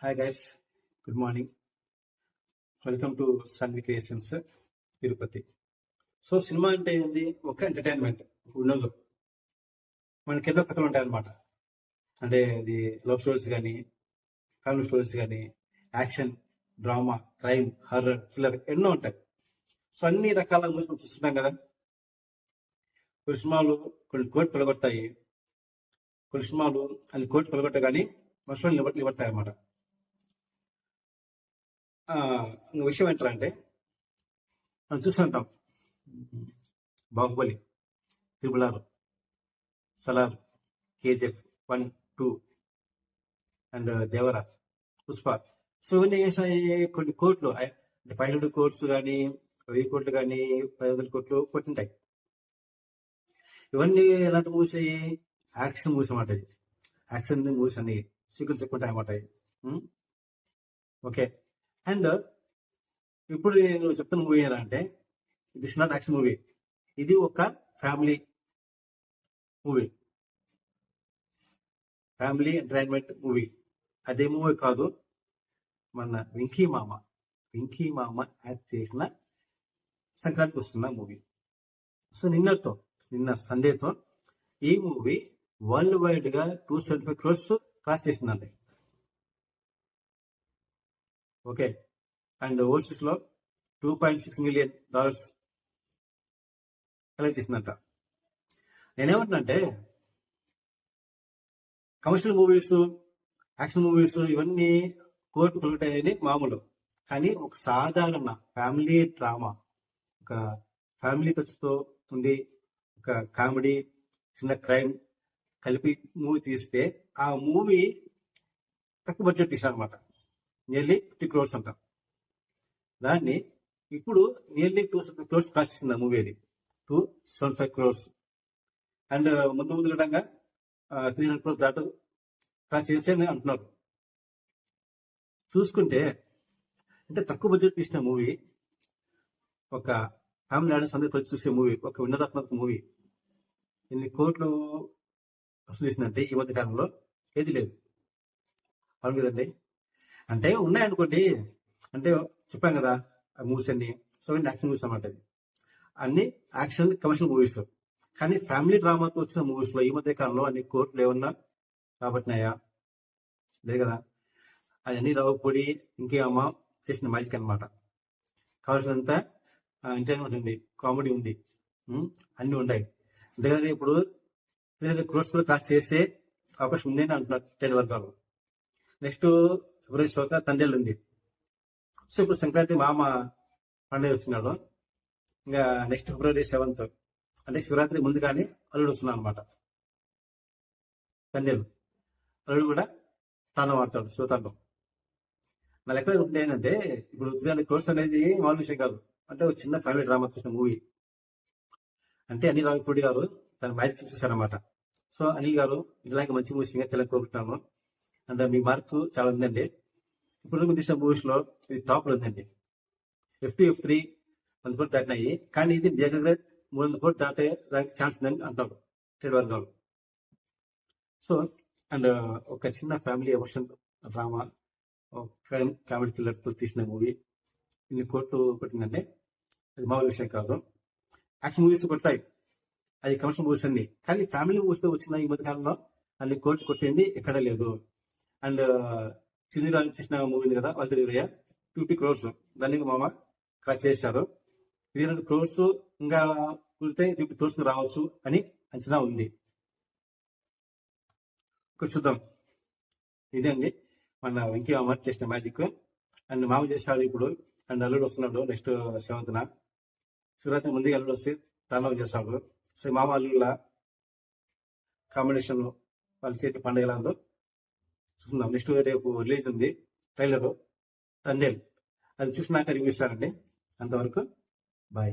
Hi guys, good morning. Welcome to Sanvi creations Tirupati. So cinema అంటే ఏంది? ఒక ఎంటర్టైన్మెంట్ ఉండదు. మనకి ఎన్నో కథలు ఉంటాయి అన్నమాట. అంటే ఇది లవ్ స్టోరీస్ కానీ, ఫ్యామిలీ స్టోరీస్ కానీ, action, drama, crime, horror, thriller ఎన్నో ఉంటాయి. సో అన్ని రకాల మూవీస్ మనం చూస్తున్నాం కదా. కొన్ని సినిమాలు కొన్ని కోటి పొలగొడతాయి, కొన్ని సినిమాలు అన్ని కోటి పొలగొట్ట కానీ మనుషులు నిలబడతాయి అన్నమాట. విషయం ఏంటంటే మనం చూస్తుంటాం Baahubali, triple Salaar, KGF 1, 2 and Devara, Pushpa. So ఇవన్నీ కొన్ని కోట్లు, 500 కోట్స్ కానీ 1000 కోట్లు కానీ 10,000 కోట్లు కొట్టింటాయి. ఇవన్నీ ఎలాంటి మూవీస్ అయ్యి? యాక్షన్ మూవీస్ అన్నమాట. ఇది యాక్షన్ మూవీస్ అన్ని సీక్వెన్స్ ఎక్కువ ఉంటాయి అన్నమాట. ఓకే. అండ్ ఇప్పుడు నేను చెప్తున్న మూవీ ఎలా అంటే, ఇది ఇస్ నాట్ యాక్షన్ మూవీ, ఇది ఒక family movie, family entertainment movie. అదే మూవీ కాదు, మన వెంకీ మామ యాక్ట్ చేసిన సంక్రాంతికి వస్తున్న మూవీ. సో నిన్న సండేతో ఈ మూవీ వరల్డ్ వైడ్ గా 275 crores క్రాస్ చేసిందండి. ఓకే. అండ్ ఓవర్సీస్ లో $2.6 million కలెక్ట్ చేసిందంట. నేనేమంటున్నానంటే, కమర్షియల్ మూవీస్, యాక్షన్ మూవీస్ ఇవన్నీ కోర్టు కొలుగుతాయని మామూలు. కానీ ఒక సాధారణ ఫ్యామిలీ డ్రామా, ఒక ఫ్యామిలీ టచ్ తో ఉండి ఒక కామెడీ, చిన్న క్రైమ్ కలిపి మూవీ తీస్తే ఆ మూవీ తక్కువ బడ్జెట్ తీసారు అనమాట. నియర్లీ 50 crores అంట. దాన్ని ఇప్పుడు నియర్లీ 275 crores కాస్ట్ చేసింది ఆ మూవీ. అది 275 crores. అండ్ ముందు విధంగా 300 crores దాటు కాస్ట్ చేసి అంటున్నారు. చూసుకుంటే అంటే తక్కువ బడ్జెట్ తీసిన మూవీ, ఒక ఫ్యామిలీ ఆడియన్స్ అందరితో చూసే మూవీ, ఒక ఉన్నతాత్మక మూవీ ఎన్ని కోట్లు వసూలు చేసిందంటే ఈ మధ్య కాలంలో ఏది లేదు. అవును కదండి. అంటే ఉన్నాయనుకోండి, అంటే చెప్పాం కదా ఆ మూవీస్ అన్ని. సో యాక్షన్ మూవీస్ అన్నమాట. అన్ని యాక్షన్ కమర్షియల్ మూవీస్. కానీ ఫ్యామిలీ డ్రామాతో వచ్చిన మూవీస్ లో ఈ మధ్య కాలంలో అన్ని కోట్లు ఏమన్నా రాబట్టినాయా? లేదు కదా. అవన్నీ రావుపొడి ఇంకేమో చేసిన మ్యాజిక్ అనమాట. కావాల్సినంత ఎంటర్టైన్మెంట్ ఉంది, కామెడీ ఉంది, అన్ని ఉన్నాయి. అంతేగాని ఇప్పుడు 300 crores కూడా క్రాస్ చేసే అవకాశం ఉంది అని అంటున్నారు 10 వర్గాలు. నెక్స్ట్ ఫిబ్రవరి 7వ తండ్రి ఉంది. సో ఇప్పుడు సంక్రాంతి మామ పండుగ వచ్చినాడు. ఇంకా నెక్స్ట్ ఫిబ్రవరి 7th అంటే శివరాత్రి ముందుగానే అల్లుడు వస్తున్నాడు అనమాట. తండ్రి అల్లుడు కూడా తాను వాడతాడు, శివతాండం. నా లెక్క ఉంటుంది ఏంటంటే, ఇప్పుడు 300 crores అనేది మామూలు విషయం కాదు. అంటే ఒక చిన్న ఫ్యామిలీ డ్రామా చూసిన మూవీ. అంటే అనిల్ రావిపూడి గారు తన మ్యాజిక్ చూశారనమాట. సో అనిల్ గారు ఇలాగే మంచి మూవీస్ తెలంగాణ కోరుకుంటున్నాను. అంటే మీ మార్క్ చాలా ఉందండి. ఇప్పుడు తీసిన మూవీస్ లో ఇది టాప్ లో ఉందండి. F2, F3 100 కోట్లు దాటినాయి. కానీ ఇది దగ్గర 300 కోట్లు దాటే దానికి ఛాన్స్ ఉందని అంటారు ట్రేడ్ వర్గాలు. సో అండ్ ఒక చిన్న family emotion drama, crime, comedy thriller తో తీసిన మూవీ ఇన్ని కోట్లు కొట్టిందంటే అది మామూలు విషయం కాదు. యాక్షన్ మూవీస్ కొడతాయి, అది కమర్షియల్ మూవీస్ అన్ని. కానీ ఫ్యామిలీ మూవీస్ తో వచ్చిన ఈ మధ్య కాలంలో అన్ని కోట్లు కొట్టింది ఎక్కడ లేదు. అండ్ చిన్నగా చేసిన మూవీ కదా వాళ్ళ 50 crores, దాన్ని మామ క్రాచ్ చేశారు. 300 crores ఇంకా కుడితే 50 crores రావచ్చు అని అంచనా ఉంది. చూద్దాం. ఇదే అండి మన వెంకీ మామ చేసిన మ్యాజిక్. అండ్ మామ చేశాడు ఇప్పుడు. అండ్ అల్లుడు వస్తున్నాడు నెక్స్ట్ 7th. శివరాత్రి ముందుగా అల్లుడు వస్తే తాండవం చేస్తాడు. సో మామ అల్లుళ్ళ కాంబినేషన్ వాళ్ళు చేతి పండుగ ఎలా ఉందో చూస్తున్నాం. నెక్స్ట్ రేపు రిలీజ్ ఉంది ట్రైలర్ తండేల్. అది చూసినాక రివ్యూ ఇస్తానండి. అంతవరకు బాయ్.